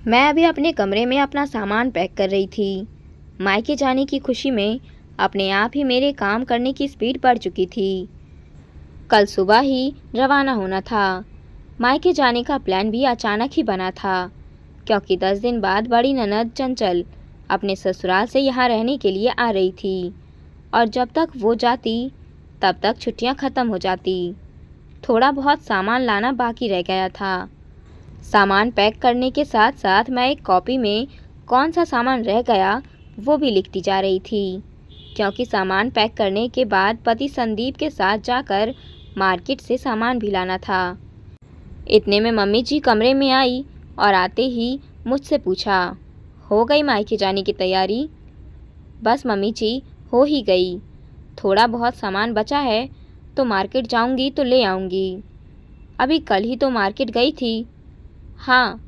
मैं अभी अपने कमरे में अपना सामान पैक कर रही थी। मायके जाने की खुशी में अपने आप ही मेरे काम करने की स्पीड बढ़ चुकी थी। कल सुबह ही रवाना होना था। मायके जाने का प्लान भी अचानक ही बना था, क्योंकि 10 दिन बाद बड़ी ननद चंचल अपने ससुराल से यहाँ रहने के लिए आ रही थी और जब तक वो जाती तब तक छुट्टियाँ ख़त्म हो जाती। थोड़ा बहुत सामान लाना बाकी रह गया था। सामान पैक करने के साथ साथ मैं एक कॉपी में कौन सा सामान रह गया वो भी लिखती जा रही थी, क्योंकि सामान पैक करने के बाद पति संदीप के साथ जाकर मार्केट से सामान भी लाना था। इतने में मम्मी जी कमरे में आई और आते ही मुझसे पूछा, हो गई मायके जाने की तैयारी? बस मम्मी जी, हो ही गई। थोड़ा बहुत सामान बचा है तो मार्केट जाऊंगी तो ले आऊंगी। अभी कल ही तो मार्केट गई थी। हाँ,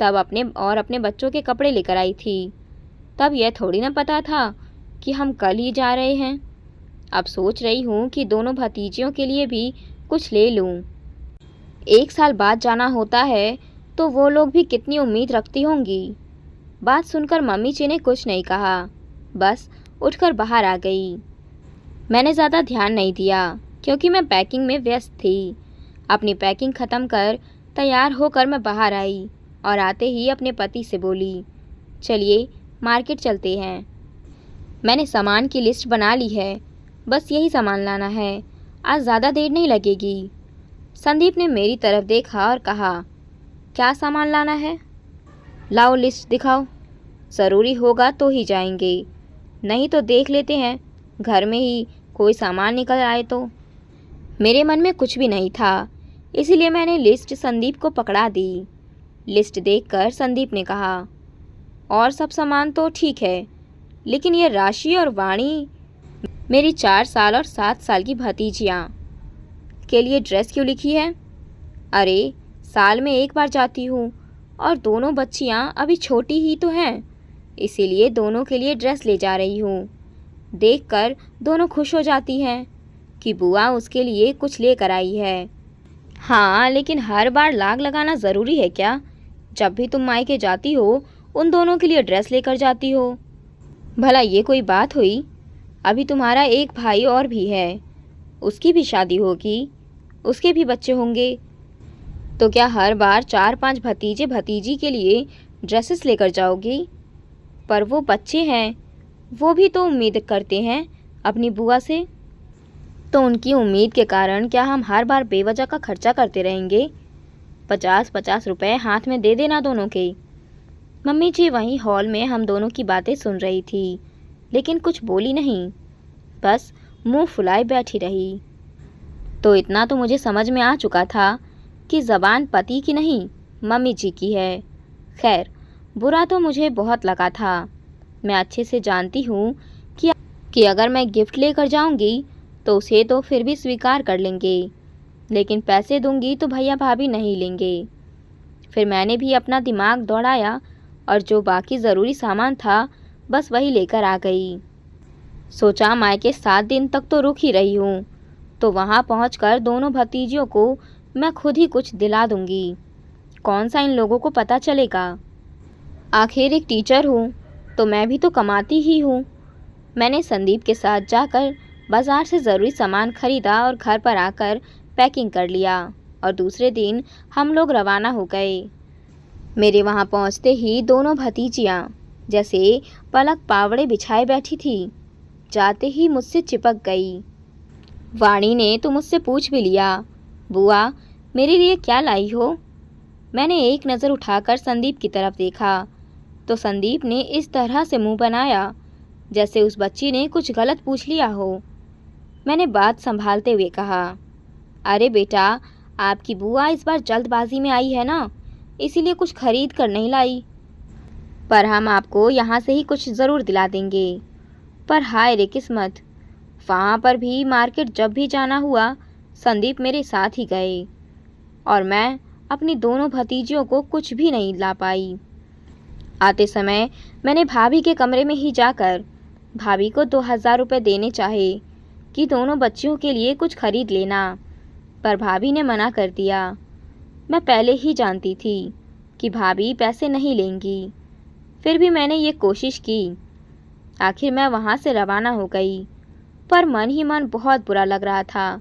तब अपने बच्चों के कपड़े लेकर आई थी। तब यह थोड़ी ना पता था कि हम कल ही जा रहे हैं। अब सोच रही हूँ कि दोनों भतीजियों के लिए भी कुछ ले लूँ। 1 साल बाद जाना होता है तो वो लोग भी कितनी उम्मीद रखती होंगी। बात सुनकर मम्मी जी ने कुछ नहीं कहा, बस उठकर बाहर आ गई। मैंने ज़्यादा ध्यान नहीं दिया क्योंकि मैं पैकिंग में व्यस्त थी। अपनी पैकिंग ख़त्म कर तैयार होकर मैं बाहर आई और आते ही अपने पति से बोली, चलिए मार्केट चलते हैं। मैंने सामान की लिस्ट बना ली है, बस यही सामान लाना है, आज ज़्यादा देर नहीं लगेगी। संदीप ने मेरी तरफ देखा और कहा, क्या सामान लाना है? लाओ लिस्ट दिखाओ, ज़रूरी होगा तो ही जाएंगे, नहीं तो देख लेते हैं घर में ही कोई सामान निकल आए तो। मेरे मन में कुछ भी नहीं था, इसीलिए मैंने लिस्ट संदीप को पकड़ा दी। लिस्ट देखकर संदीप ने कहा, और सब सामान तो ठीक है, लेकिन ये राशि और वाणी, मेरी 4 साल और 7 साल की भतीजियाँ के लिए ड्रेस क्यों लिखी है? अरे, साल में एक बार जाती हूँ और दोनों बच्चियाँ अभी छोटी ही तो हैं, इसीलिए दोनों के लिए ड्रेस ले जा रही हूँ। देखकर दोनों खुश हो जाती हैं कि बुआ उसके लिए कुछ लेकर आई है। हाँ, लेकिन हर बार लाग लगाना ज़रूरी है क्या? जब भी तुम मायके जाती हो उन दोनों के लिए ड्रेस लेकर जाती हो। भला ये कोई बात हुई? अभी तुम्हारा एक भाई और भी है, उसकी भी शादी होगी, उसके भी बच्चे होंगे, तो क्या हर बार 4-5 भतीजे भतीजी के लिए ड्रेसेस लेकर जाओगी? पर वो बच्चे हैं, वो भी तो उम्मीद करते हैं अपनी बुआ से। तो उनकी उम्मीद के कारण क्या हम हर बार बेवजह का खर्चा करते रहेंगे? 50-50 रुपए हाथ में दे देना दोनों के। मम्मी जी वहीं हॉल में हम दोनों की बातें सुन रही थी, लेकिन कुछ बोली नहीं, बस मुंह फुलाए बैठी रही। तो इतना तो मुझे समझ में आ चुका था कि ज़बान पति की नहीं मम्मी जी की है। खैर, बुरा तो मुझे बहुत लगा था। मैं अच्छे से जानती हूँ कि अगर मैं गिफ्ट लेकर जाऊँगी तो उसे तो फिर भी स्वीकार कर लेंगे, लेकिन पैसे दूंगी तो भैया भाभी नहीं लेंगे। फिर मैंने भी अपना दिमाग दौड़ाया और जो बाकी ज़रूरी सामान था बस वही लेकर आ गई। सोचा मायके 7 दिन तक तो रुक ही रही हूँ, तो वहाँ पहुँचकर दोनों भतीजियों को मैं खुद ही कुछ दिला दूंगी। कौन सा इन लोगों को पता चलेगा? आखिर एक टीचर हूँ तो मैं भी तो कमाती ही हूँ। मैंने संदीप के साथ जाकर बाज़ार से ज़रूरी सामान खरीदा और घर पर आकर पैकिंग कर लिया और दूसरे दिन हम लोग रवाना हो गए। मेरे वहाँ पहुँचते ही दोनों भतीजियाँ जैसे पलक पावड़े बिछाए बैठी थी, जाते ही मुझसे चिपक गई। वाणी ने तो मुझसे पूछ भी लिया, बुआ मेरे लिए क्या लाई हो? मैंने एक नज़र उठाकर संदीप की तरफ देखा तो संदीप ने इस तरह से मुंह बनाया जैसे उस बच्ची ने कुछ गलत पूछ लिया हो। मैंने बात संभालते हुए कहा, अरे बेटा, आपकी बुआ इस बार जल्दबाजी में आई है ना, इसीलिए कुछ खरीद कर नहीं लाई, पर हम आपको यहाँ से ही कुछ ज़रूर दिला देंगे। पर हाय रे किस्मत, वहाँ पर भी मार्केट जब भी जाना हुआ संदीप मेरे साथ ही गए और मैं अपनी दोनों भतीजियों को कुछ भी नहीं ला पाई। आते समय मैंने भाभी के कमरे में ही जाकर भाभी को 2000 रुपये देने चाहे कि दोनों बच्चियों के लिए कुछ खरीद लेना, पर भाभी ने मना कर दिया। मैं पहले ही जानती थी कि भाभी पैसे नहीं लेंगी, फिर भी मैंने ये कोशिश की। आखिर मैं वहाँ से रवाना हो गई, पर मन ही मन बहुत बुरा लग रहा था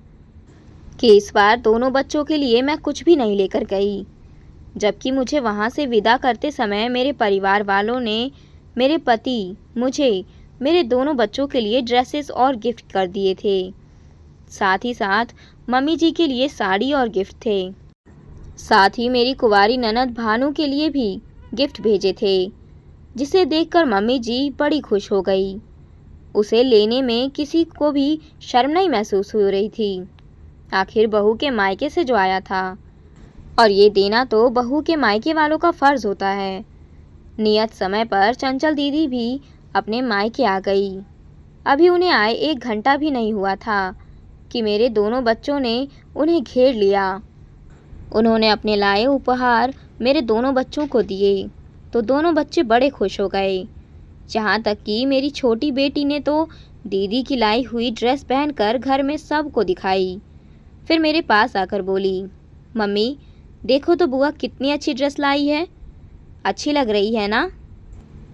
कि इस बार दोनों बच्चों के लिए मैं कुछ भी नहीं लेकर गई, जबकि मुझे वहाँ से विदा करते समय मेरे परिवार वालों ने, मेरे पति, मुझे मेरे दोनों बच्चों के लिए ड्रेसेस और गिफ्ट कर दिए थे। साथ ही साथ मम्मी जी के लिए साड़ी और गिफ्ट थे। साथ ही मेरी कुंवारी ननद भानु के लिए भी गिफ्ट भेजे थे, जिसे देखकर मम्मी जी बड़ी खुश हो गई। उसे लेने में किसी को भी शर्म नहीं महसूस हो रही थी। आखिर बहू के मायके से जो आया था, और ये देना तो बहू के मायके वालों का फ़र्ज़ होता है। नियत समय पर चंचल दीदी भी अपने मायके आ गई। अभी उन्हें आए 1 घंटा भी नहीं हुआ था कि मेरे दोनों बच्चों ने उन्हें घेर लिया। उन्होंने अपने लाए उपहार मेरे दोनों बच्चों को दिए तो दोनों बच्चे बड़े खुश हो गए। जहाँ तक कि मेरी छोटी बेटी ने तो दीदी की लाई हुई ड्रेस पहनकर घर में सबको दिखाई। फिर मेरे पास आकर बोली, मम्मी देखो तो बुआ कितनी अच्छी ड्रेस लाई है, अच्छी लग रही है ना।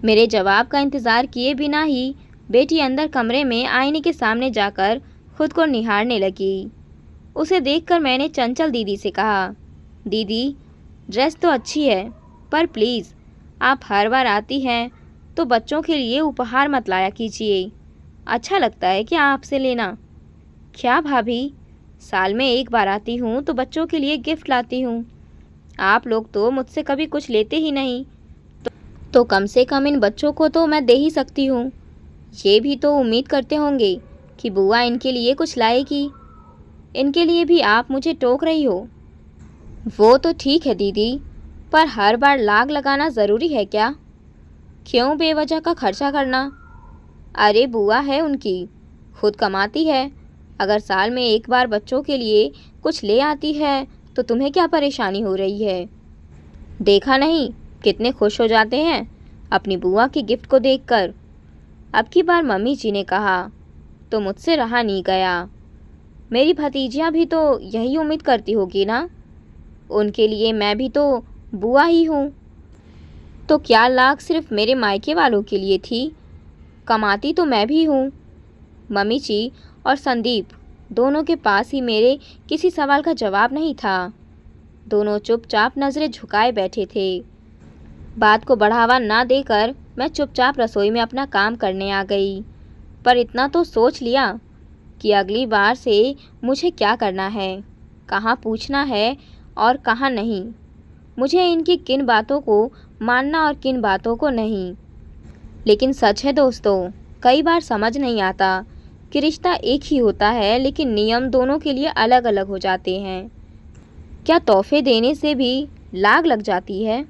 मेरे जवाब का इंतज़ार किए बिना ही बेटी अंदर कमरे में आईने के सामने जाकर खुद को निहारने लगी। उसे देखकर मैंने चंचल दीदी से कहा, दीदी ड्रेस तो अच्छी है, पर प्लीज़ आप हर बार आती हैं तो बच्चों के लिए उपहार मत लाया कीजिए। अच्छा लगता है क्या आपसे लेना? क्या भाभी, साल में 1 बार आती हूँ तो बच्चों के लिए गिफ्ट लाती हूँ। आप लोग तो मुझसे कभी कुछ लेते ही नहीं, तो कम से कम इन बच्चों को तो मैं दे ही सकती हूँ। ये भी तो उम्मीद करते होंगे कि बुआ इनके लिए कुछ लाएगी। इनके लिए भी आप मुझे टोक रही हो। वो तो ठीक है दीदी, पर हर बार लाग लगाना ज़रूरी है क्या? क्यों बेवजह का खर्चा करना? अरे बुआ है उनकी, खुद कमाती है। अगर साल में 1 बार बच्चों के लिए कुछ ले आती है तो तुम्हें क्या परेशानी हो रही है? देखा नहीं कितने खुश हो जाते हैं अपनी बुआ की गिफ्ट को देखकर। अब की बार मम्मी जी ने कहा तो मुझसे रहा नहीं गया। मेरी भतीजियाँ भी तो यही उम्मीद करती होगी ना, उनके लिए मैं भी तो बुआ ही हूँ। तो क्या लाख सिर्फ मेरे मायके वालों के लिए थी? कमाती तो मैं भी हूँ। मम्मी जी और संदीप दोनों के पास ही मेरे किसी सवाल का जवाब नहीं था। दोनों चुपचाप नज़रें झुकाए बैठे थे। बात को बढ़ावा ना देकर मैं चुपचाप रसोई में अपना काम करने आ गई। पर इतना तो सोच लिया कि अगली बार से मुझे क्या करना है, कहाँ पूछना है और कहाँ नहीं। मुझे इनकी किन बातों को मानना और किन बातों को नहीं। लेकिन सच है दोस्तों, कई बार समझ नहीं आता कि रिश्ता एक ही होता है लेकिन नियम दोनों के लिए अलग अलग हो जाते हैं। क्या तोहफे देने से भी लाग लग जाती है?